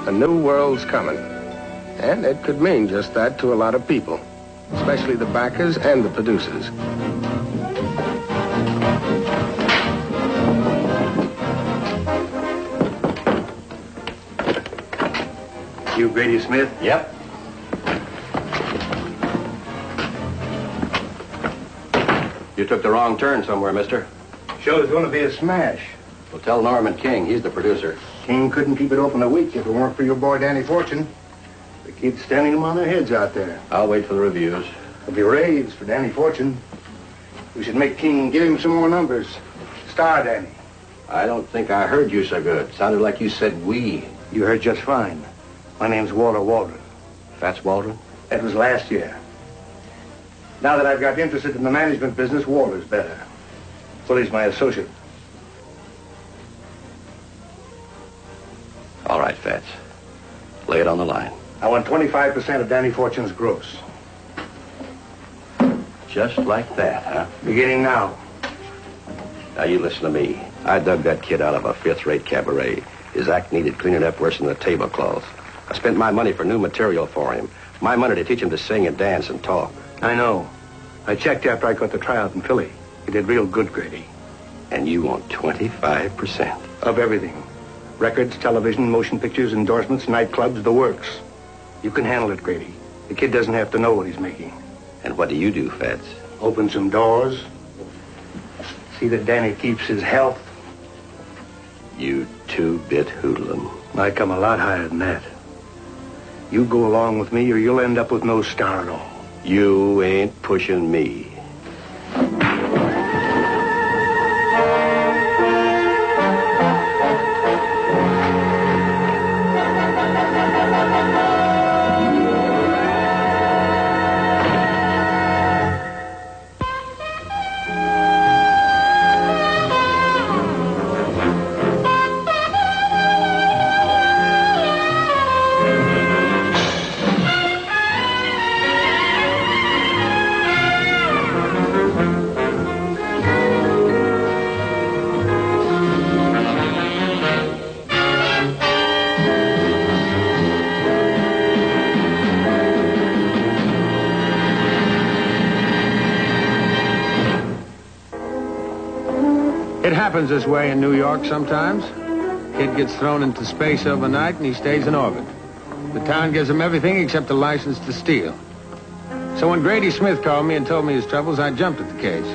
A new world's coming. And it could mean just that to a lot of people, especially the backers and the producers. You Grady Smith? Yep. You took the wrong turn somewhere, mister. Show's going to be a smash. Well, tell Norman King. He's the producer. King couldn't keep it open a week if it weren't for your boy Danny Fortune. The kids standing them on their heads out there. I'll wait for the reviews. There'll be raves for Danny Fortune. We should make King give him some more numbers. Star Danny. I don't think I heard you so good. Sounded like you said we. You heard just fine. My name's Walter Waldron. Fats Waldron? That was last year. Now that I've got interested in the management business, Walter's better. Willie's my associate. All right, Fats. Lay it on the line. I want 25% of Danny Fortune's gross. Just like that, huh? Beginning now. Now, you listen to me. I dug that kid out of a fifth-rate cabaret. His act needed cleaning up worse than the tablecloths. I spent my money for new material for him. My money to teach him to sing and dance and talk. I know. I checked after I got the tryout in Philly. He did real good, Grady. And you want 25%? Of everything. Records, television, motion pictures, endorsements, nightclubs, the works. You can handle it, Grady. The kid doesn't have to know what he's making. And what do you do, Fats? Open some doors. See that Danny keeps his health. You two-bit hoodlum. I come a lot higher than that. You go along with me or you'll end up with no star at all. You ain't pushing me. It happens this way in New York sometimes. Kid gets thrown into space overnight and he stays in orbit. The town gives him everything except a license to steal. So when Grady Smith called me and told me his troubles, I jumped at the case.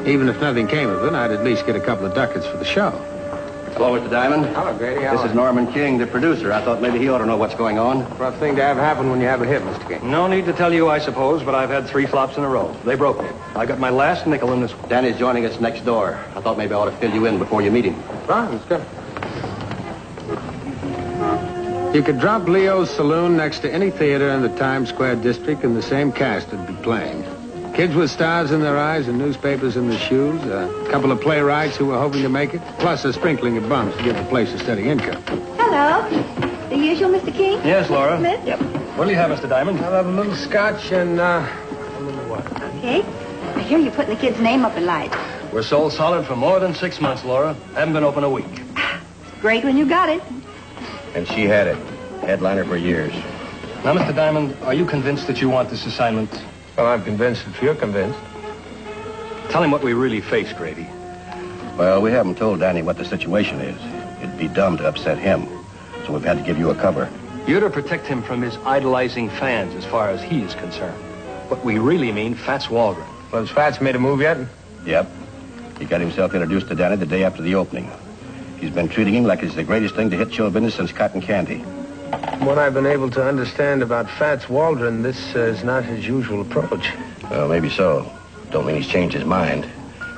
Even if nothing came of it, I'd at least get a couple of ducats for the show. Hello, Mr. Diamond. Hello, Grady. This is Norman King, the producer. I thought maybe he ought to know what's going on. Rough thing to have happen when you have a hit, Mr. King. No need to tell you, I suppose, but I've had 3 flops in a row. They broke me. I got my last nickel in this one. Danny's joining us next door. I thought maybe I ought to fill you in before you meet him. Fine, let's go. You could drop Leo's Saloon next to any theater in the Times Square district and the same cast would be playing. Kids with stars in their eyes and newspapers in their shoes, a couple of playwrights who were hoping to make it, plus a sprinkling of bums to give the place a steady income. Hello. The usual, Mr. King? Yes, Laura. Smith? Yep. What do you have, Mr. Diamond? I'll have a little scotch and, a little what? Okay. I hear you're putting the kid's name up in lights. We're sold solid for more than 6 months, Laura. Haven't been open a week. Great when you got it. And she had it. Headliner for years. Now, Mr. Diamond, are you convinced that you want this assignment? Well, I'm convinced if you're convinced. Tell him what we really face, Grady. Well, we haven't told Danny what the situation is. It'd be dumb to upset him. So we've had to give you a cover. You're to protect him from his idolizing fans as far as he is concerned. But we really mean Fats Waldron. Well, has Fats made a move yet? Yep. He got himself introduced to Danny the day after the opening. He's been treating him like it's the greatest thing to hit show business since cotton candy. From what I've been able to understand about Fats Waldron, this is not his usual approach. Well, maybe so. Don't mean he's changed his mind.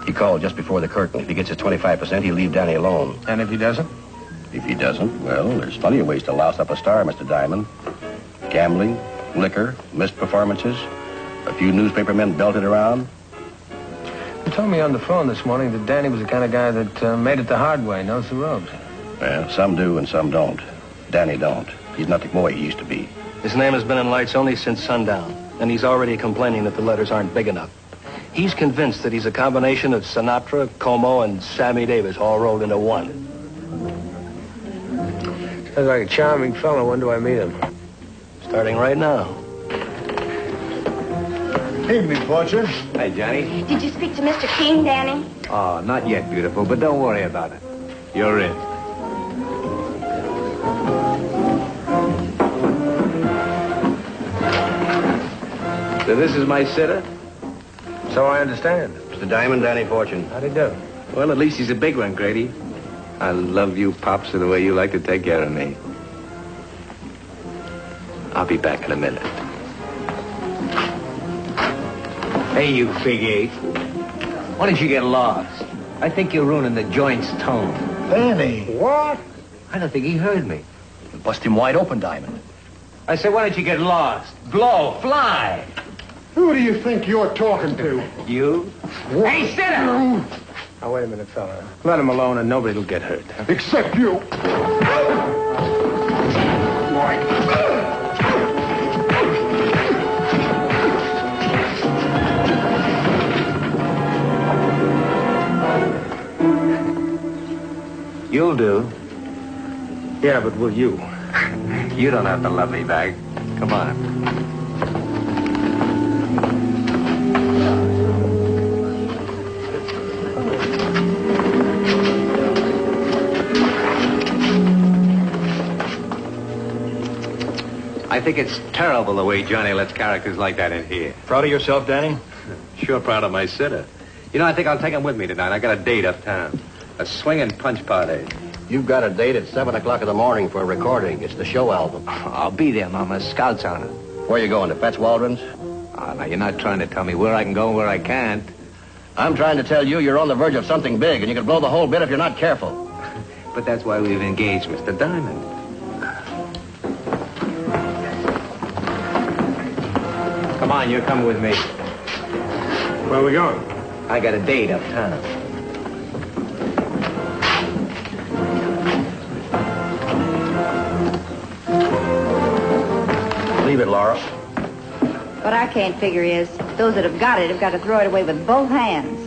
He called just before the curtain. If he gets his 25%, he'll leave Danny alone. And if he doesn't? If he doesn't, well, there's plenty of ways to louse up a star, Mr. Diamond. Gambling, liquor, missed performances, a few newspaper men belted around. You told me on the phone this morning that Danny was the kind of guy that made it the hard way, knows the ropes. Well, some do and some don't. Danny don't. He's not the boy he used to be. His name has been in lights only since sundown, and he's already complaining that the letters aren't big enough. He's convinced that he's a combination of Sinatra, Como, and Sammy Davis all rolled into one. Sounds like a charming fellow. When do I meet him? Starting right now. Evening, Fortune. Hey, Johnny. Did you speak to Mr. King, Danny? Oh, not yet, beautiful, but don't worry about it. You're in. So this is my sitter? So I understand. Mr. Diamond, Danny Fortune. How'd he do? Well, at least he's a big one, Grady. I love you, Pops, the way you like to take care of me. I'll be back in a minute. Hey, you big ape. Why don't you get lost? I think you're ruining the joint's tone. Danny. What? I don't think he heard me. Bust him wide open, Diamond. I said, why don't you get lost? Blow, fly. Who do you think you're talking to? You? Hey, sit down! Now, wait a minute, fella. Let him alone and nobody will get hurt. Except you. You'll do. Yeah, but will you? You don't have to love me back. Come on. I think it's terrible the way Johnny lets characters like that in here. Proud of yourself, Danny? Sure proud of my sitter. You know, I think I'll take him with me tonight. I got a date uptown. A swinging punch party. You've got a date at 7 o'clock in the morning for a recording. It's the show album. I'll be there, Mama. Scouts on it. Where you going, to Fats Waldron's? Now, you're not trying to tell me where I can go and where I can't. I'm trying to tell you you're on the verge of something big, and you could blow the whole bit if you're not careful. But that's why we've engaged Mr. Diamond. Come on, you're coming with me. Where are we going? I got a date uptown. Leave it, Laura. What I can't figure is those that have got it have got to throw it away with both hands.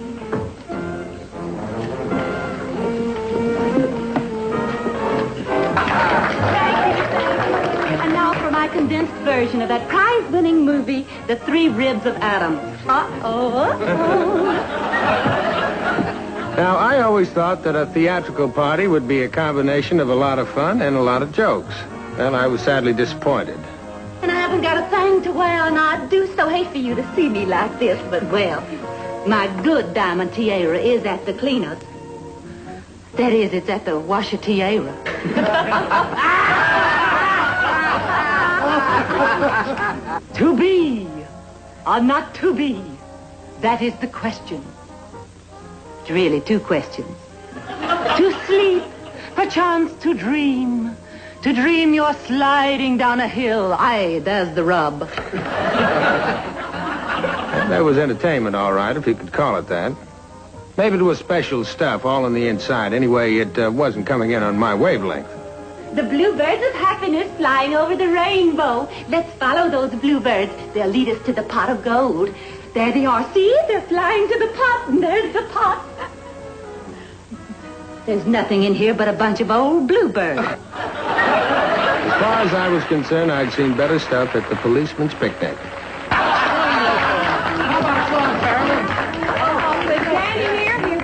And now for my condensed version of that prize-winning movie, The Three Ribs of Adam. Now, I always thought that a theatrical party would be a combination of a lot of fun and a lot of jokes. Well, I was sadly disappointed. And I haven't got a thing to wear, and I do so hate for you to see me like this, but, well, my good diamond tiara is at the cleaners. That is, it's at the washer tiara. To be or not to be, that is the question. It's really two questions. To sleep, perchance to dream. To dream you're sliding down a hill. Aye, there's the rub. That was entertainment, all right, if you could call it that. Maybe it was special stuff all on the inside. Anyway, it wasn't coming in on my wavelength. The bluebirds of happiness flying over the rainbow. Let's follow those bluebirds. They'll lead us to the pot of gold. There they are. See, they're flying to the pot, and there's the pot. There's nothing in here but a bunch of old bluebirds. As far as I was concerned, I'd seen better stuff at the policeman's picnic.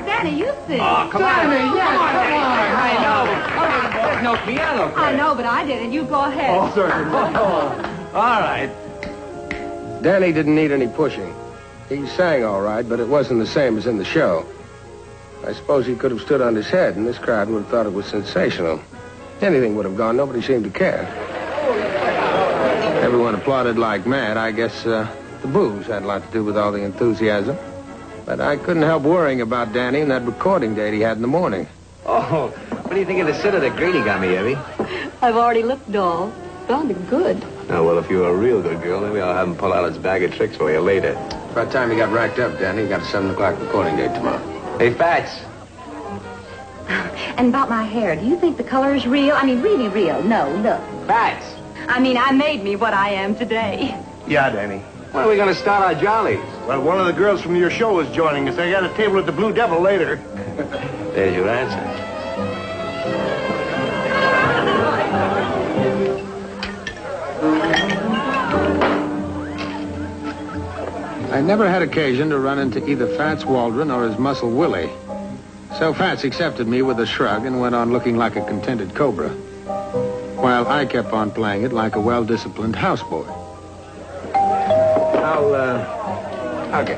Danny, you sing. Oh, come on. Danny, yes, Come on, come Danny. on. I know. There's no piano player. I know, but I did it. You go ahead. Oh, certainly. All right. Danny didn't need any pushing. He sang all right, but it wasn't the same as in the show. I suppose he could have stood on his head, and this crowd would have thought it was sensational. Anything would have gone. Nobody seemed to care. Everyone applauded like mad. I guess the booze had a lot to do with all the enthusiasm. But I couldn't help worrying about Danny and that recording date he had in the morning. Oh, what do you think of the sitter that Grady got me, Evie? I've already looked doll. Sounded good. Oh, well, if you're a real good girl, maybe I'll have him pull out his bag of tricks for you later. By the time he got racked up, Danny, he got a 7 o'clock recording date tomorrow. Hey, Fats. And about my hair, do you think the color is real? I mean, really real. No, look. Fats. I mean, I made me what I am today. Yeah, Danny. When are we going to start our jollies? Well, one of the girls from your show is joining us. I got a table at the Blue Devil later. There's your answer. I never had occasion to run into either Fats Waldron or his muscle Willie. So Fats accepted me with a shrug and went on looking like a contented cobra, while I kept on playing it like a well-disciplined houseboy. Okay.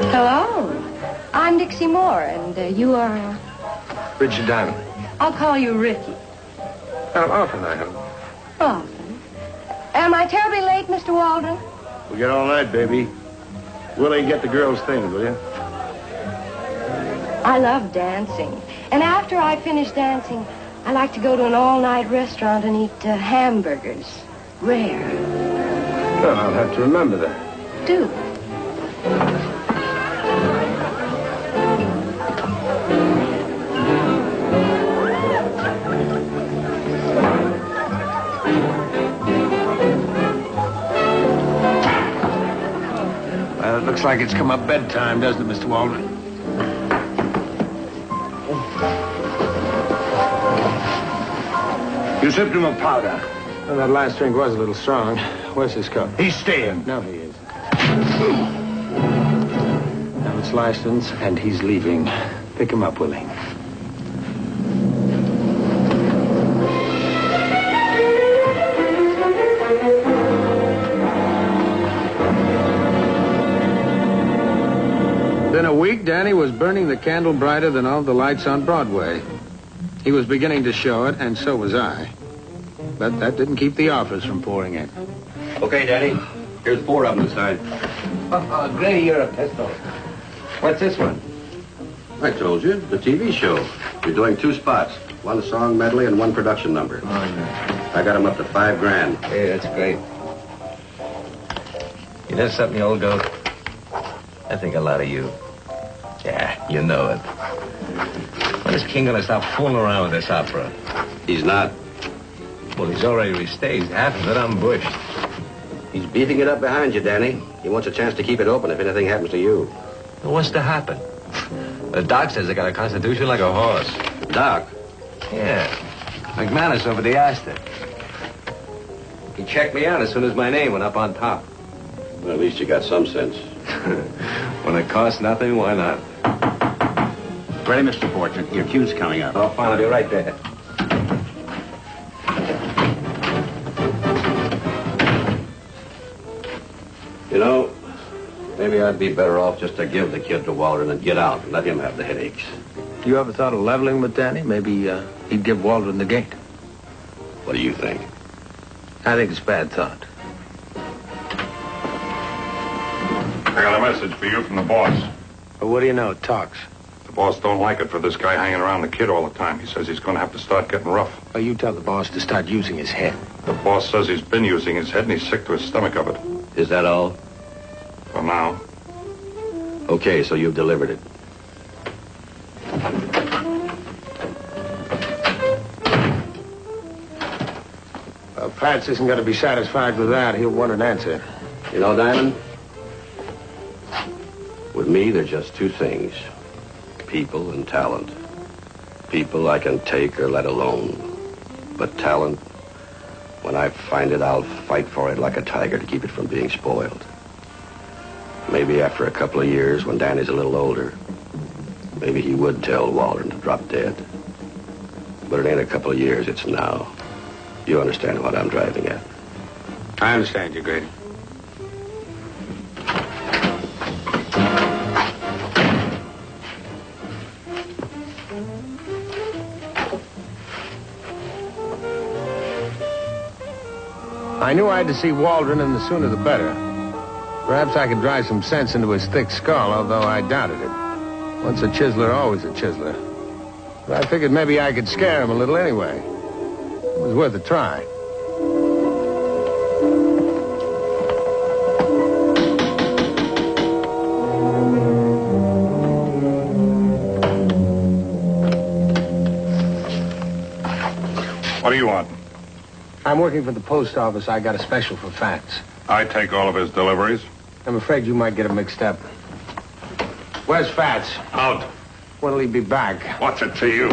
Hello. I'm Dixie Moore, and you are... Richard Diamond. I'll call you Ricky. Often I have. Often. Am I terribly late, Mr. Waldron? We get all night, baby. Willie, get the girls' things, will you? I love dancing. And after I finish dancing, I like to go to an all-night restaurant and eat hamburgers. Rare. Well, I'll have to remember that. Do. Well, it looks like it's come up bedtime, doesn't it, Mr. Waldron? You sipped him of powder. Well, that last drink was a little strong. Where's his coat? He's staying. No, he isn't. Now it's license, and he's leaving. Pick him up, Willie. Within a week, Danny was burning the candle brighter than all the lights on Broadway. He was beginning to show it, and so was I. But that didn't keep the offers from pouring in. Okay, Danny. Here's 4 of them to sign. Grady, you're a pistol. What's this one? I told you, the TV show. You're doing 2 spots. 1 song medley and 1 production number. Oh, no. I got them up to $5 grand. Hey, that's great. You know something, old goat? I think a lot of you. Yeah, you know it. When is King gonna stop fooling around with this opera? He's not. Well, he's already restaged half of it on Bush. He's beefing it up behind you, Danny. He wants a chance to keep it open if anything happens to you. What's to happen? The doc says they got a constitution like a horse. Doc? Yeah. McManus over the Astor. He checked me out as soon as my name went up on top. Well, at least you got some sense. When it costs nothing, why not? Ready, Mr. Fortune. Your cue's coming up. Oh, fine. I'll be right there. You know, maybe I'd be better off just to give the kid to Waldron and get out and let him have the headaches. You ever thought of leveling with Danny? Maybe he'd give Waldron the gate. What do you think? I think it's a bad thought. I got a message for you from the boss. But what do you know? It talks. The boss don't like it for this guy hanging around the kid all the time. He says he's going to have to start getting rough. Well, you tell the boss to start using his head. The boss says he's been using his head and he's sick to his stomach of it. Is that all? For now. Okay, so you've delivered it. Well, Fats isn't going to be satisfied with that. He'll want an answer. You know, Diamond, with me, there's just 2 things. People and talent. People I can take or let alone. But talent, when I find it, I'll fight for it like a tiger to keep it from being spoiled. Maybe after a couple of years, when Danny's a little older, maybe he would tell Waldron to drop dead. But it ain't a couple of years, it's now. You understand what I'm driving at? I understand you, Grady. I knew I had to see Waldron, and the sooner the better. Perhaps I could drive some sense into his thick skull, although I doubted it. Once a chiseler, always a chiseler. But I figured maybe I could scare him a little anyway. It was worth a try. What do you want? I'm working for the post office. I got a special for Fats. I take all of his deliveries. I'm afraid you might get him mixed up. Where's Fats? Out. When'll he be back? What's it to you?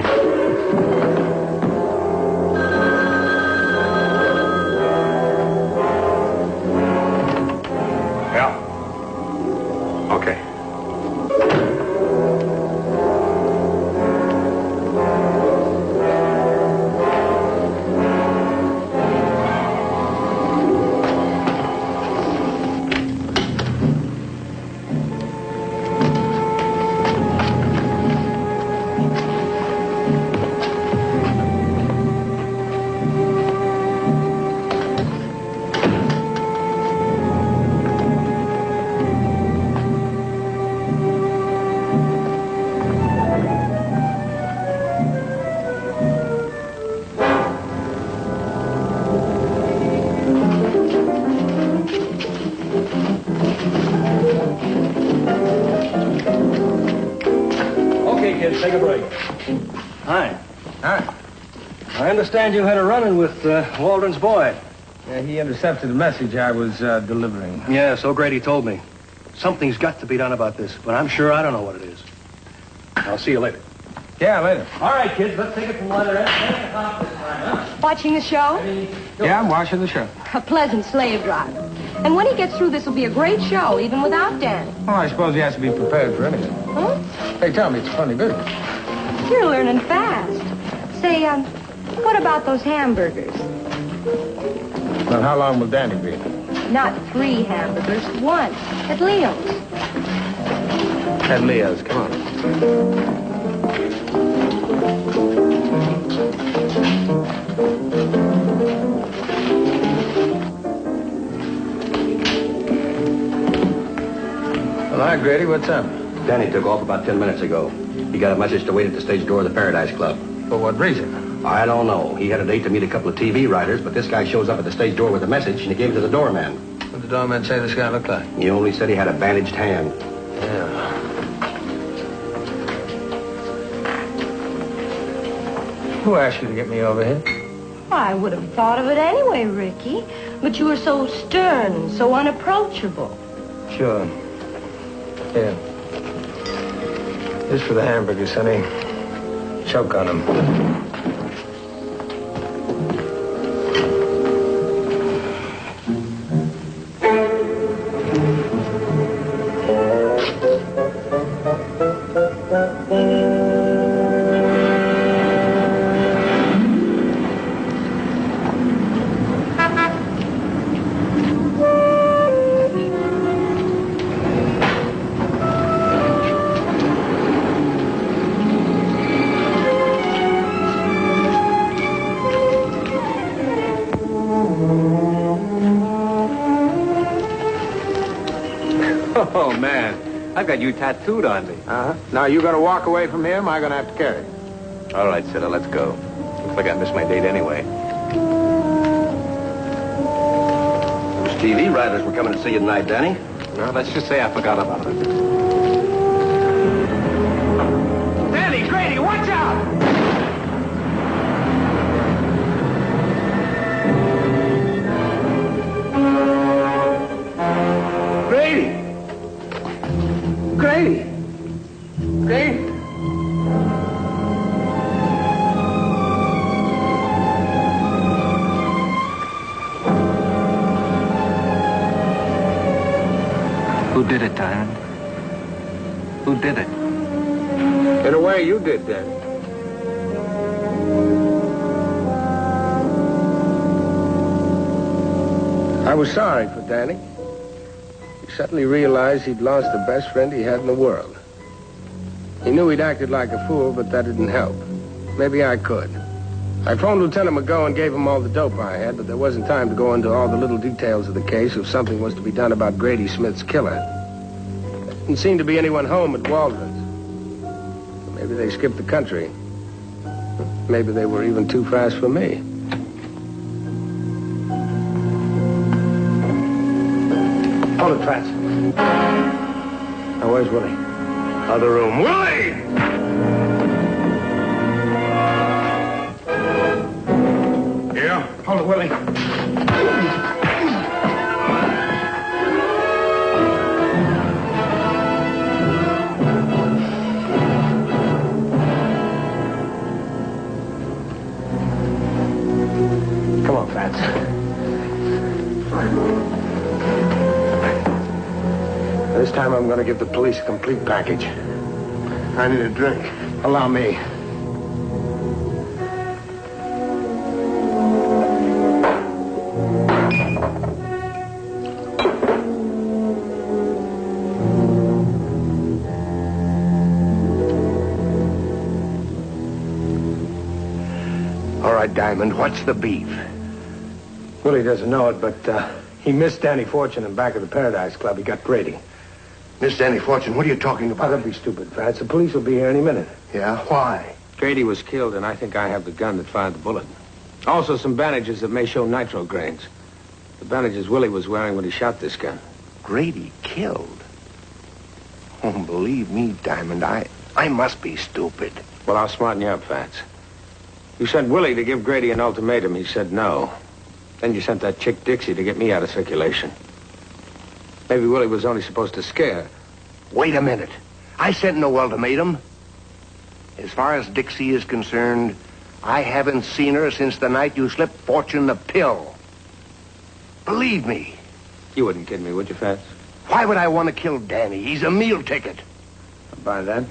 kids. Take a break. Hi. Hi. I understand you had a run-in with Waldron's boy. Yeah, he intercepted the message I was delivering. Yeah, so Grady told me. Something's got to be done about this, but I'm sure I don't know what it is. I'll see you later. Yeah, later. All right, kids, let's take it from letter S. Watching the show? Yeah, I'm watching the show. A pleasant slave drive. And when he gets through, this will be a great show, even without Danny. Well, I suppose he has to be prepared for anything. Huh? Hey, tell me, it's a funny business. You're learning fast. Say, what about those hamburgers? Well, how long will Danny be? Not 3 hamburgers, 1. At Leo's. At Leo's, come on. Well, hi, Grady. What's up? Danny took off about 10 minutes ago. He got a message to wait at the stage door of the Paradise Club. For what reason? I don't know. He had a date to meet a couple of TV writers, but this guy shows up at the stage door with a message, and he gave it to the doorman. What did the doorman say this guy looked like? He only said he had a bandaged hand. Yeah. Who asked you to get me over here? I would have thought of it anyway, Ricky. But you were so stern, so unapproachable. Sure. Here. This for the hamburgers, honey. Choke on them. Oh, man. I've got you tattooed on me. Uh-huh. Now, you gonna walk away from him? I'm gonna have to carry him. All right, Sitter, let's go. Looks like I missed my date anyway. Those TV writers were coming to see you tonight, Danny. Well, let's just say I forgot about it. Danny, Grady, watch out! Grady! Grady! Grady! Who did it, Diamond? Who did it? In a way, you did, Danny. I was sorry for Danny. He suddenly realized he'd lost the best friend he had in the world. He knew he'd acted like a fool, but that didn't help. Maybe I could. I phoned Lieutenant McGowan and gave him all the dope I had, but there wasn't time to go into all the little details of the case if something was to be done about Grady Smith's killer. There didn't seem to be anyone home at Waldron's. Maybe they skipped the country. Maybe they were even too fast for me. Hold it, Fats. Now, where's Willie? Other room. Willie! Yeah? Hold it, Willie. Come on, Fats. This time I'm going to give the police a complete package. I need a drink. Allow me. All right, Diamond, what's the beef? Willie doesn't know it, but he missed Danny Fortune in back of the Paradise Club. He got Grady. Miss Danny Fortune, what are you talking Oh, about? don't be stupid, Fats. The police will be here any minute. Yeah? Why? Grady was killed, and I think I have the gun that fired the bullet. Also, some bandages that may show nitro grains. The bandages Willie was wearing when he shot this gun. Grady killed? Oh, believe me, Diamond, I I must be stupid. Well, I'll smarten you up, Fats. You sent Willie to give Grady an ultimatum. He said no. Then you sent that chick Dixie to get me out of circulation. Maybe Willie was only supposed to scare. Wait a minute. I sent no ultimatum. As far as Dixie is concerned, I haven't seen her since the night you slipped Fortune the pill. Believe me. You wouldn't kid me, would you, Fats? Why would I want to kill Danny? He's a meal ticket. I'll buy that.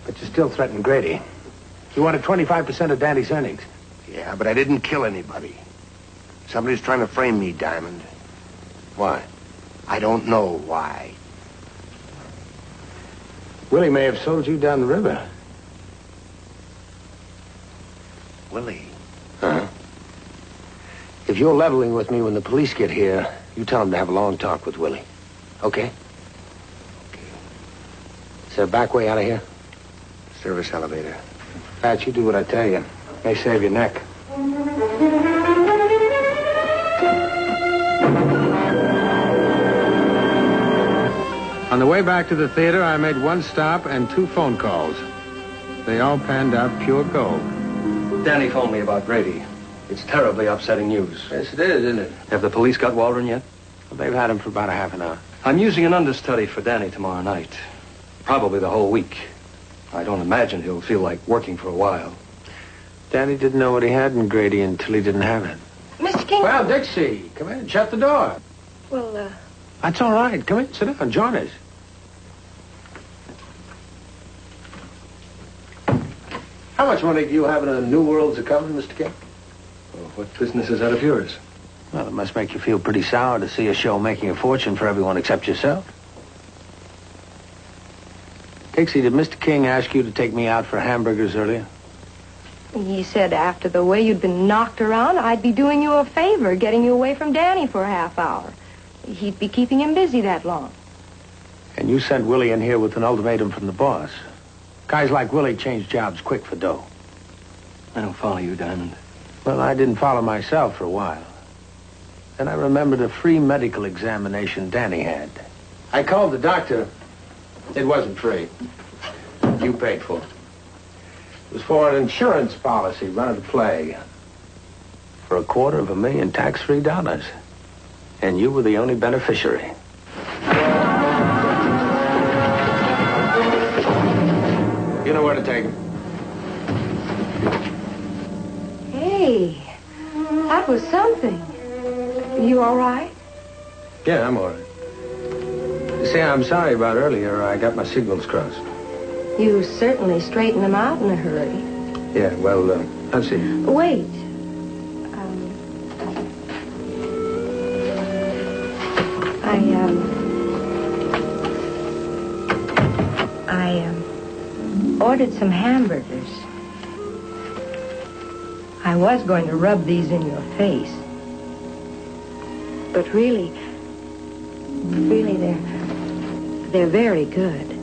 But you still threatened Grady. You wanted 25% of Danny's earnings. Yeah, but I didn't kill anybody. Somebody's trying to frame me, Diamond. Why? I don't know why. Willie may have sold you down the river. Willie? Huh? If you're leveling with me when the police get here, you tell them to have a long talk with Willie. Okay? Okay. Is there a back way out of here? Service elevator. Pat, you do what I tell you. May save your neck. On the way back to the theater, I made one stop and 2 phone calls. They all panned out pure gold. Danny phoned me about Grady. It's terribly upsetting news. Yes, it is, isn't it? Have the police got Waldron yet? Well, they've had him for about a half an hour. I'm using an understudy for Danny tomorrow night. Probably the whole week. I don't imagine he'll feel like working for a while. Danny didn't know what he had in Grady until he didn't have it. Mr. King? Well, Dixie, come in. Shut the door. Well, That's all right. Come in. Sit down. Join us. How much money do you have in a New World's account, Mr. King? Well, what business is that of yours? Well, it must make you feel pretty sour to see a show making a fortune for everyone except yourself. Dixie, did Mr. King ask you to take me out for hamburgers earlier? he said after the way you'd been knocked around, I'd be doing you a favor, getting you away from Danny for a half hour. He'd be keeping him busy that long. And you sent Willie in here with an ultimatum from the boss. Guys like Willie change jobs quick for dough. I don't follow you, Diamond. Well, I didn't follow myself for a while. Then I remembered a free medical examination Danny had. I called the doctor. It wasn't free. You paid for it. It was for an insurance policy run to play. For $250,000 tax-free dollars. And you were the only beneficiary. You know where to take him. Hey, that was something. You all right? Yeah, I'm all right. You see, I'm sorry about earlier. I got my signals crossed. You certainly straightened them out in a hurry. Yeah, well, I'll see. Wait. I ordered some hamburgers. I was going to rub these in your face. But really, they're very good.